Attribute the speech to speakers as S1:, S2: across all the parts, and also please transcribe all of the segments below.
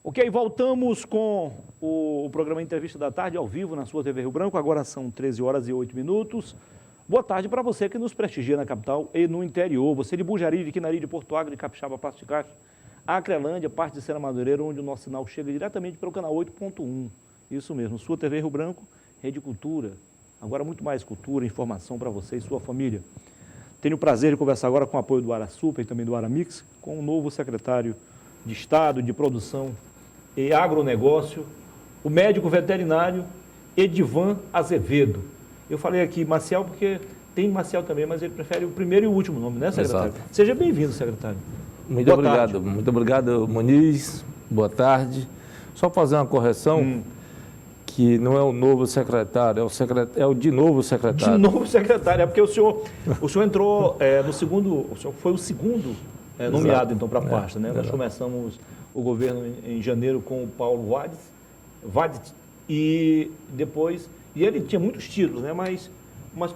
S1: Ok, voltamos com o programa Entrevista da Tarde, ao vivo, na sua TV Rio Branco. Agora são 13 horas e 8 minutos. Boa tarde para você que nos prestigia na capital e no interior. Você de Bujari, de Quinari, de Porto Alegre, de Capixaba, Passo de Castro, Acrelândia, parte de Serra Madureira, onde o nosso sinal chega diretamente pelo canal 8.1. Isso mesmo, sua TV Rio Branco, Rede Cultura. Agora muito mais cultura, informação para você e sua família. Tenho o prazer de conversar agora com o apoio do Arasuper e também do Aramix, com o novo secretário de Estado de Produção e Agronegócio, o médico veterinário Edivan Azevedo. Eu falei aqui Maciel porque tem Maciel também, mas ele prefere o primeiro e o último nome, né, secretário? Exato. Seja bem-vindo, secretário.
S2: Muito obrigado. Muito obrigado, Muniz. Boa tarde. Só fazer uma correção, que não é o novo secretário, é o de novo secretário.
S1: De novo secretário, é porque o senhor entrou no segundo, o senhor foi o segundo nomeado, então, para a pasta, né? Nós começamos o governo em janeiro com o Paulo Vades, e depois, e ele tinha muitos títulos, né? Mas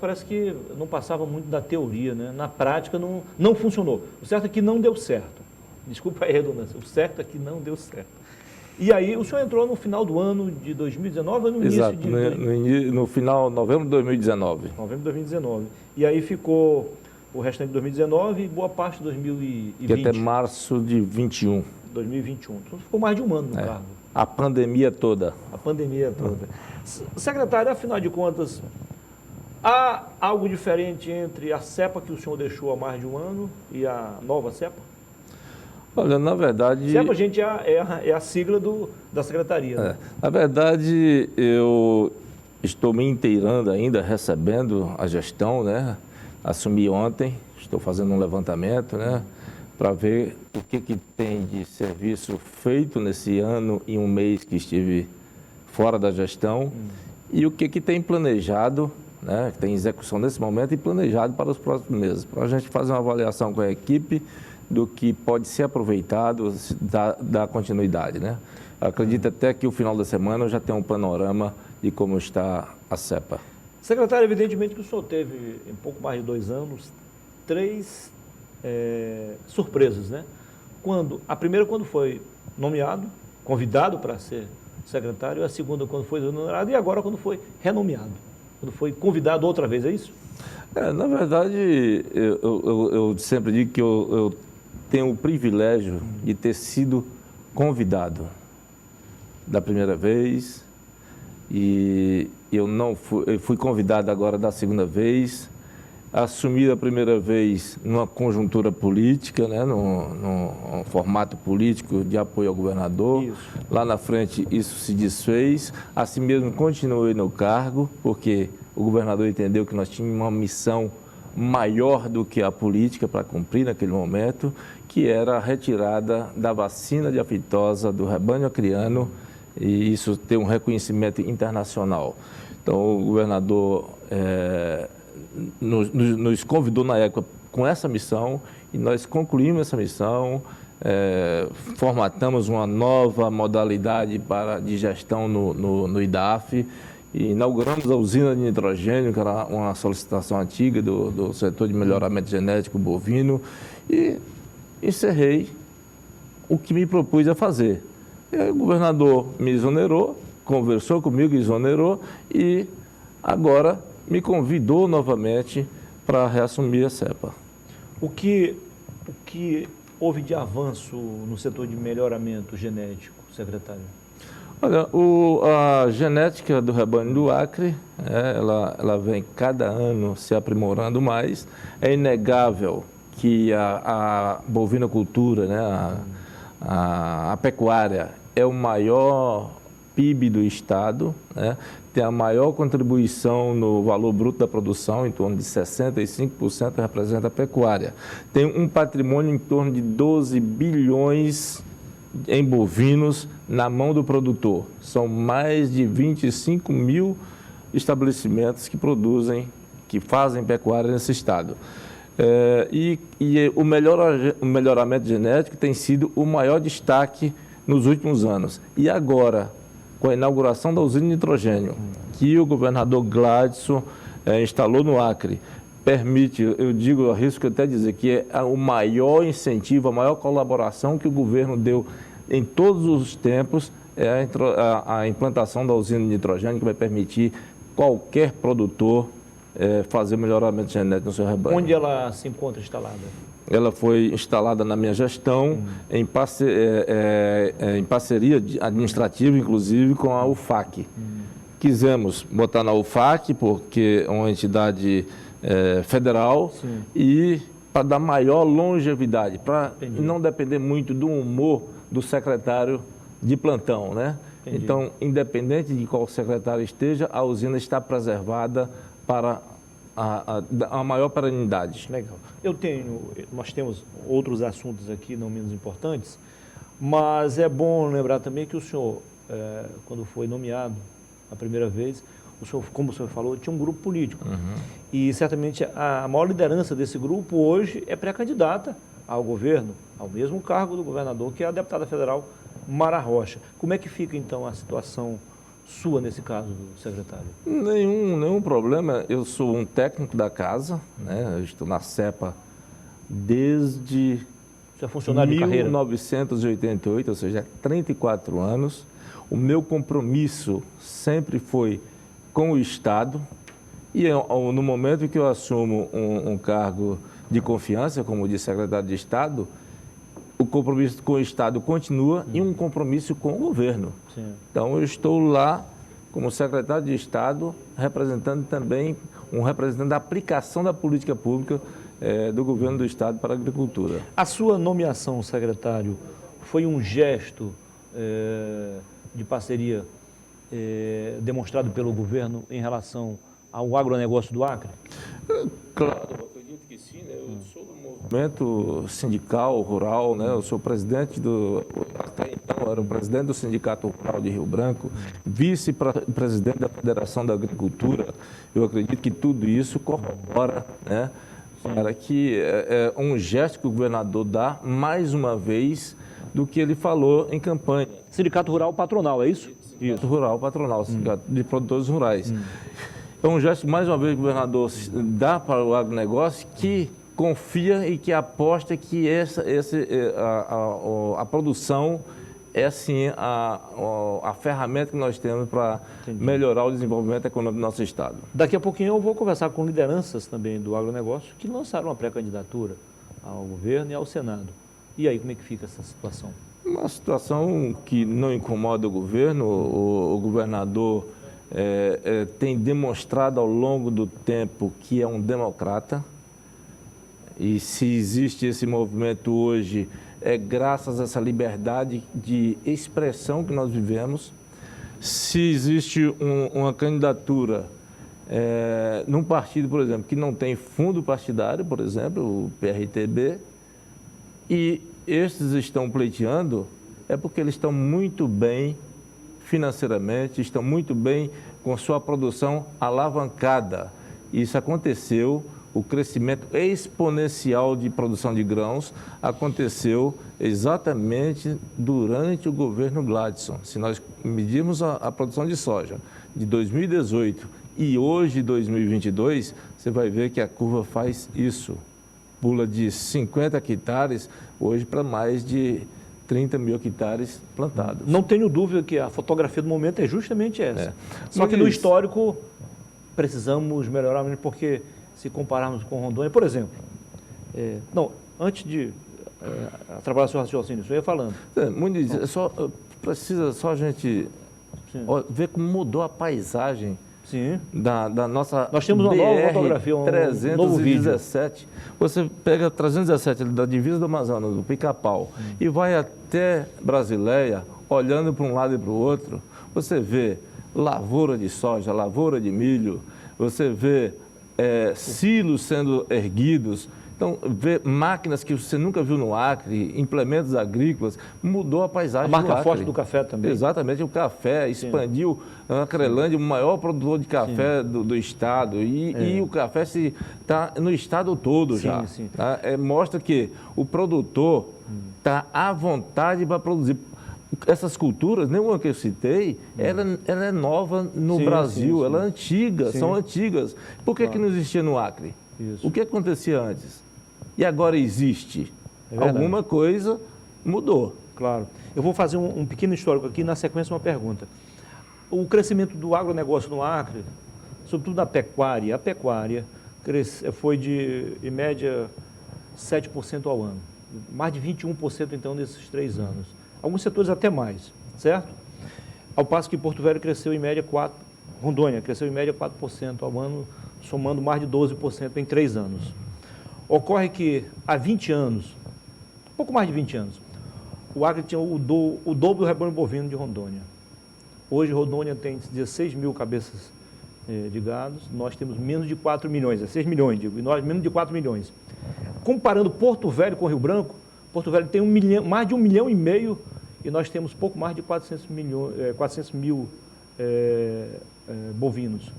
S1: parece que não passava muito da teoria, né? Na prática não funcionou. O certo é que não deu certo. Desculpa a redundância, o certo é que não deu certo. E aí o senhor entrou no final do ano de 2019 ou no início de...
S2: no final, novembro de 2019.
S1: Novembro de 2019. E aí ficou o restante de 2019 e boa parte de 2020.
S2: Que até março de 21.
S1: 2021. Então ficou mais de um ano no cargo.
S2: A pandemia toda.
S1: A pandemia toda. Secretário, afinal de contas, há algo diferente entre a CEPA que o senhor deixou há mais de um ano e a nova CEPA?
S2: Olha, na verdade...
S1: CEPA, gente, é a sigla da secretaria. Né?
S2: Na verdade, eu estou me inteirando ainda, recebendo a gestão, né? Assumi ontem, estou fazendo um levantamento, né? Para ver o que tem de serviço feito nesse ano e um mês que estive fora da gestão e o que tem planejado, né? Que tem execução nesse momento e planejado para os próximos meses, para a gente fazer uma avaliação com a equipe do que pode ser aproveitado, da continuidade, né? Acredito até que o final da semana eu já tenho um panorama de como está a CEPA.
S1: Secretário, evidentemente que o senhor teve, em pouco mais de 2 anos, 3 surpresas, né? A primeira, quando foi nomeado, convidado para ser secretário, a segunda, quando foi exonerado, e agora, quando foi renomeado, quando foi convidado outra vez, é isso?
S2: Na verdade, eu sempre digo que eu tenho o privilégio de ter sido convidado da primeira vez e eu fui convidado agora da segunda vez, assumi a primeira vez numa conjuntura política, né, num formato político de apoio ao governador. Isso. Lá na frente isso se desfez, assim mesmo continuei no cargo, porque o governador entendeu que nós tínhamos uma missão maior do que a política para cumprir naquele momento, que era a retirada da vacina de aftosa do rebanho acriano, e isso tem um reconhecimento internacional. Então, o governador nos convidou na época com essa missão e nós concluímos essa missão, formatamos uma nova modalidade de gestão no IDAF, e inauguramos a usina de nitrogênio, que era uma solicitação antiga do setor de melhoramento genético bovino, e encerrei o que me propus a fazer. E aí o governador me exonerou, conversou comigo, exonerou, e agora me convidou novamente para reassumir a CEPA.
S1: O que houve de avanço no setor de melhoramento genético, secretário?
S2: Olha, a genética do rebanho do Acre, ela vem cada ano se aprimorando mais. É inegável que a bovinocultura, né, a pecuária, é o maior PIB do Estado, né, tem a maior contribuição no valor bruto da produção, em torno de 65% representa a pecuária. Tem um patrimônio em torno de 12 bilhões em bovinos na mão do produtor. São mais de 25 mil estabelecimentos que produzem, que fazem pecuária nesse estado. O melhoramento genético tem sido o maior destaque nos últimos anos. E agora, com a inauguração da usina de nitrogênio, que o governador Gladson instalou no Acre, permite, eu arrisco até dizer que é o maior incentivo, a maior colaboração que o governo deu em todos os tempos, é a implantação da usina de nitrogênio, que vai permitir qualquer produtor fazer melhoramento genético no seu rebanho.
S1: Onde ela se encontra instalada?
S2: Ela foi instalada na minha gestão, em parceria administrativa, inclusive, com a UFAC. Quisemos botar na UFAC, porque é uma entidade federal, e para dar maior longevidade, para não depender muito do humor do secretário de plantão, né?
S1: Entendi.
S2: Então, independente de qual secretário esteja, a usina está preservada para a maior perenidade.
S1: Legal. Nós temos outros assuntos aqui, não menos importantes, mas é bom lembrar também que o senhor, quando foi nomeado a primeira vez, o senhor, como o senhor falou, tinha um grupo político. E certamente a maior liderança desse grupo hoje é pré-candidata ao governo, ao mesmo cargo do governador, que é a deputada federal Mara Rocha. Como é que fica, então, a situação sua nesse caso, secretário?
S2: Nenhum problema. Eu sou um técnico da casa, né? Eu estou na CEPA desde
S1: Você é funcionário de carreira?
S2: 1988, ou seja, 34 anos. O meu compromisso sempre foi com o Estado e no momento que eu assumo um cargo de confiança, como disse secretário de Estado, o compromisso com o Estado continua e um compromisso com o governo.
S1: Sim.
S2: Então, eu estou lá como secretário de Estado, representando também um representante da aplicação da política pública do governo do Estado para a agricultura.
S1: A sua nomeação, secretário, foi um gesto de parceria demonstrado pelo governo em relação ao agronegócio do Acre?
S2: Claro, eu acredito que sim, né? Eu sou do movimento sindical rural, né? Eu sou presidente até então era o presidente do Sindicato Rural de Rio Branco, vice-presidente da Federação da Agricultura. Eu acredito que tudo isso corrobora, né? Para que é um gesto que o governador dá, mais uma vez, do que ele falou em campanha.
S1: Sindicato Rural Patronal, é isso?
S2: Sindicato Rural Patronal, Sindicato de Produtores Rurais. É um gesto, mais uma vez, que o governador dá para o agronegócio, que confia e que aposta que a produção é, sim, a ferramenta que nós temos para melhorar o desenvolvimento econômico do nosso Estado.
S1: Daqui a pouquinho eu vou conversar com lideranças também do agronegócio que lançaram uma pré-candidatura ao governo e ao Senado. E aí, como é que fica essa situação?
S2: Uma situação que não incomoda o governo. O governador tem demonstrado ao longo do tempo que é um democrata. E se existe esse movimento hoje, é graças a essa liberdade de expressão que nós vivemos. Se existe uma candidatura num partido, por exemplo, que não tem fundo partidário, por exemplo, o PRTB, e estes estão pleiteando, é porque eles estão muito bem financeiramente, estão muito bem com sua produção alavancada. Isso aconteceu. O crescimento exponencial de produção de grãos aconteceu exatamente durante o governo Gladson. Se nós medirmos a produção de soja de 2018 e hoje, 2022, você vai ver que a curva faz isso. Pula de 50 hectares hoje para mais de 30 mil hectares plantados.
S1: Não tenho dúvida que a fotografia do momento é justamente essa. Só que no histórico precisamos melhorar, porque se compararmos com Rondônia, por exemplo, antes de trabalhar seu raciocínio, isso eu ia falando.
S2: Muniz, precisa só a gente ver como mudou a paisagem.
S1: Sim.
S2: Da nossa.
S1: Nós temos uma nova fotografia, um novo vídeo.
S2: Você pega 317 da divisa do Amazonas, do Pica-Pau, e vai até Brasileia, olhando para um lado e para o outro, você vê lavoura de soja, lavoura de milho, você vê silos sendo erguidos. Então, ver máquinas que você nunca viu no Acre, implementos agrícolas, mudou a paisagem do Acre.
S1: A marca forte do café também.
S2: Exatamente, o café expandiu. A Acrelândia, o maior produtor de café do estado. E o café está no estado todo já. Tá? Mostra que o produtor está à vontade para produzir. Essas culturas, nenhuma que eu citei, ela é nova no Brasil, ela é antiga, são antigas. Por que não existia no Acre? Isso. O que acontecia antes? E agora existe. Alguma coisa mudou.
S1: Claro. Eu vou fazer um pequeno histórico aqui, na sequência uma pergunta. O crescimento do agronegócio no Acre, sobretudo da pecuária, a pecuária foi de, em média, 7% ao ano. Mais de 21% então nesses 3 anos. Alguns setores até mais, certo? Ao passo que Porto Velho cresceu em média 4%, Rondônia cresceu em média 4% ao ano, somando mais de 12% em 3 anos. Ocorre que há 20 anos, pouco mais de 20 anos, o Acre tinha o dobro do rebanho bovino de Rondônia. Hoje Rondônia tem 16 mil cabeças de gados, nós temos menos de 4 milhões, 6 milhões, digo, e nós menos de 4 milhões. Comparando Porto Velho com Rio Branco, Porto Velho tem mais de 1,5 milhão e nós temos pouco mais de 400 mil bovinos.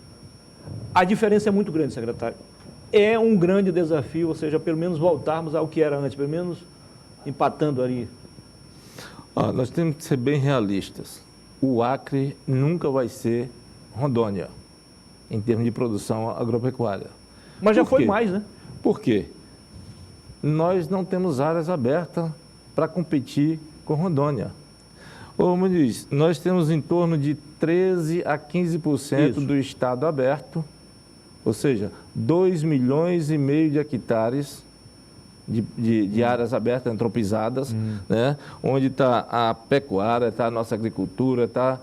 S1: A diferença é muito grande, secretário. É um grande desafio, ou seja, pelo menos voltarmos ao que era antes, pelo menos empatando ali.
S2: Nós temos que ser bem realistas. O Acre nunca vai ser Rondônia, em termos de produção agropecuária.
S1: Mas já foi mais, né?
S2: Por quê? Nós não temos áreas abertas para competir com Rondônia. Como diz, nós temos em torno de 13% a 15% do estado aberto, ou seja, 2,5 milhões de hectares de áreas abertas, antropizadas, né? Onde está a pecuária, está a nossa agricultura, está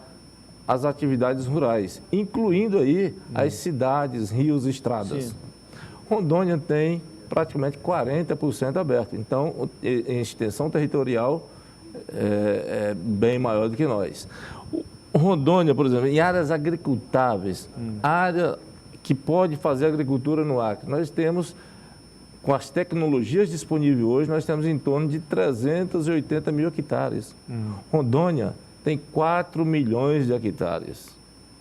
S2: as atividades rurais, incluindo aí as cidades, rios, estradas.
S1: Sim.
S2: Rondônia tem praticamente 40% aberto, então em extensão territorial é bem maior do que nós. Rondônia, por exemplo, em áreas agricultáveis, área que pode fazer agricultura no Acre, nós temos, com as tecnologias disponíveis hoje, nós temos em torno de 380 mil hectares. Rondônia tem 4 milhões de hectares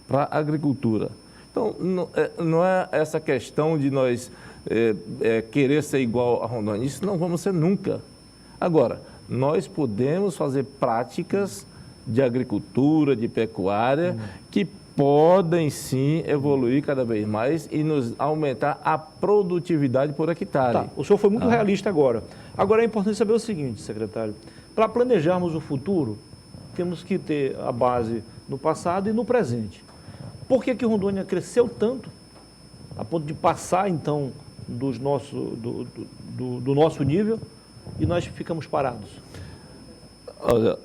S2: para agricultura. Então, não é essa questão de nós querer ser igual a Rondônia. Isso não vamos ser nunca. Agora, nós podemos fazer práticas de agricultura, de pecuária, que podem sim evoluir cada vez mais e nos aumentar a produtividade por hectare.
S1: Tá, o senhor foi muito realista agora. Agora é importante saber o seguinte, secretário, para planejarmos o futuro, temos que ter a base no passado e no presente. Por que Rondônia cresceu tanto, a ponto de passar então do nosso nível e nós ficamos parados?
S2: Olha,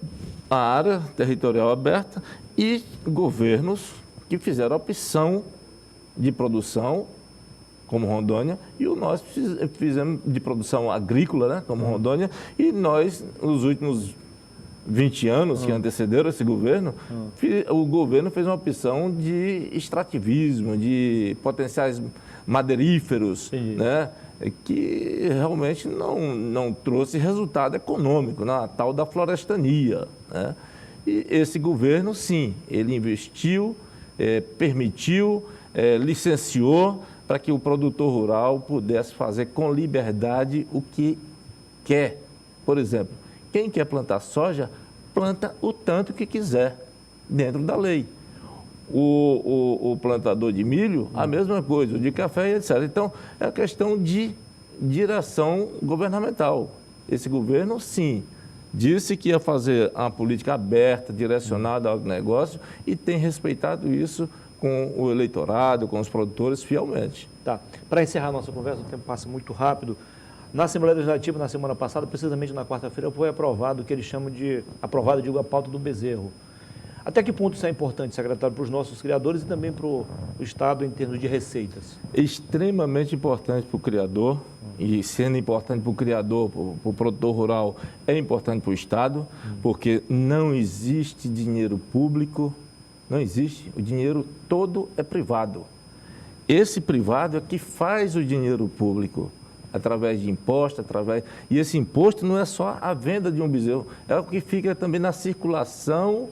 S2: a área territorial aberta e governos que fizeram a opção de produção, como Rondônia, e nós fizemos de produção agrícola, né, como Rondônia, e nós, nos últimos 20 anos que antecederam esse governo, o governo fez uma opção de extrativismo, de potenciais madeiríferos, né, que realmente não trouxe resultado econômico, né, a tal da florestania, né? E esse governo, sim, ele investiu, permitiu, licenciou para que o produtor rural pudesse fazer com liberdade o que quer. Por exemplo, quem quer plantar soja, planta o tanto que quiser, dentro da lei. O plantador de milho, a mesma coisa, o de café e etc. Então, é a questão de direção governamental. Esse governo, sim, disse que ia fazer uma política aberta, direcionada ao negócio e tem respeitado isso com o eleitorado, com os produtores, fielmente.
S1: Tá. Para encerrar a nossa conversa, o tempo passa muito rápido. Na Assembleia Legislativa, na semana passada, precisamente na quarta-feira, foi aprovado o que eles chamam de, a pauta do bezerro. Até que ponto isso é importante, secretário, para os nossos criadores e também para o Estado em termos de receitas?
S2: Extremamente importante para o criador, e sendo importante para o criador, para o produtor rural, é importante para o Estado, porque não existe dinheiro público, não existe, o dinheiro todo é privado. Esse privado é que faz o dinheiro público, através de imposto, e esse imposto não é só a venda de um bezerro, é o que fica também na circulação,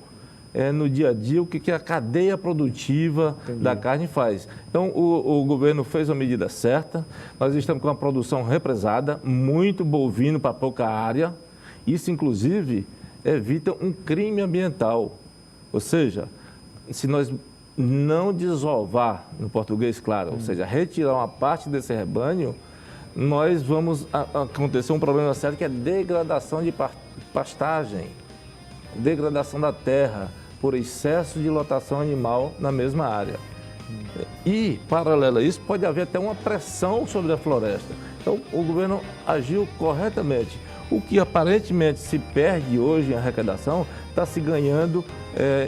S2: no dia a dia, o que a cadeia produtiva da carne faz. Então, o governo fez a medida certa, nós estamos com uma produção represada, muito bovino para pouca área, isso, inclusive, evita um crime ambiental. Ou seja, se nós não desovar, no português claro, ou seja, retirar uma parte desse rebanho, nós vamos acontecer um problema sério que é degradação de pastagem. degradação da terra por excesso de lotação animal na mesma área. E, paralelo a isso, pode haver até uma pressão sobre a floresta. Então, o governo agiu corretamente. O que aparentemente se perde hoje em arrecadação está se ganhando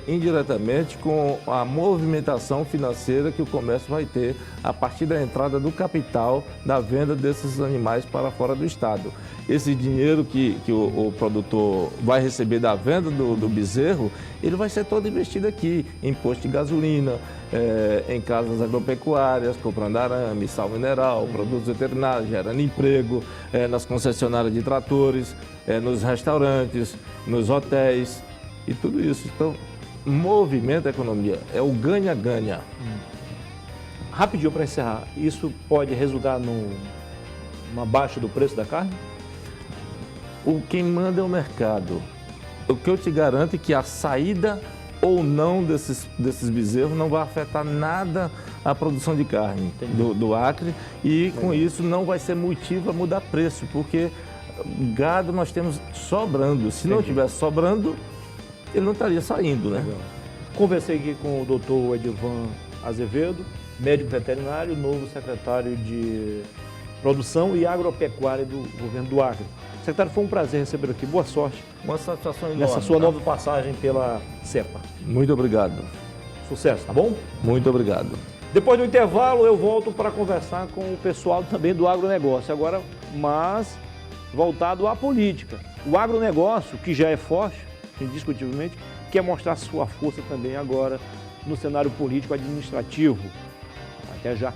S2: indiretamente com a movimentação financeira que o comércio vai ter a partir da entrada do capital da venda desses animais para fora do estado. Esse dinheiro que o produtor vai receber da venda do bezerro, ele vai ser todo investido aqui, em posto de gasolina, em casas agropecuárias, comprando arame, sal mineral, produtos veterinários, gerando emprego, nas concessionárias de tratores, nos restaurantes, nos hotéis e tudo isso. Então, movimenta a economia, é o ganha-ganha.
S1: Rapidinho para encerrar, isso pode resultar numa baixa do preço da carne?
S2: Quem manda é o mercado. O que eu te garanto é que a saída ou não desses bezerros não vai afetar nada a produção de carne do Acre e com isso não vai ser motivo a mudar preço, porque gado nós temos sobrando. Se não tivesse sobrando, ele não estaria saindo, né?
S1: Legal. Conversei aqui com o doutor Edivan Azevedo, médico veterinário, novo secretário de Produção e Agropecuária do governo do Acre. Secretário, foi um prazer receber aqui. Boa sorte.
S2: Uma satisfação enorme.
S1: Nessa sua nova passagem pela CEPA.
S2: Muito obrigado.
S1: Sucesso, tá bom?
S2: Muito obrigado.
S1: Depois do intervalo, eu volto para conversar com o pessoal também do agronegócio. Agora, mas voltado à política. O agronegócio, que já é forte, indiscutivelmente, quer mostrar sua força também agora no cenário político administrativo. Até já.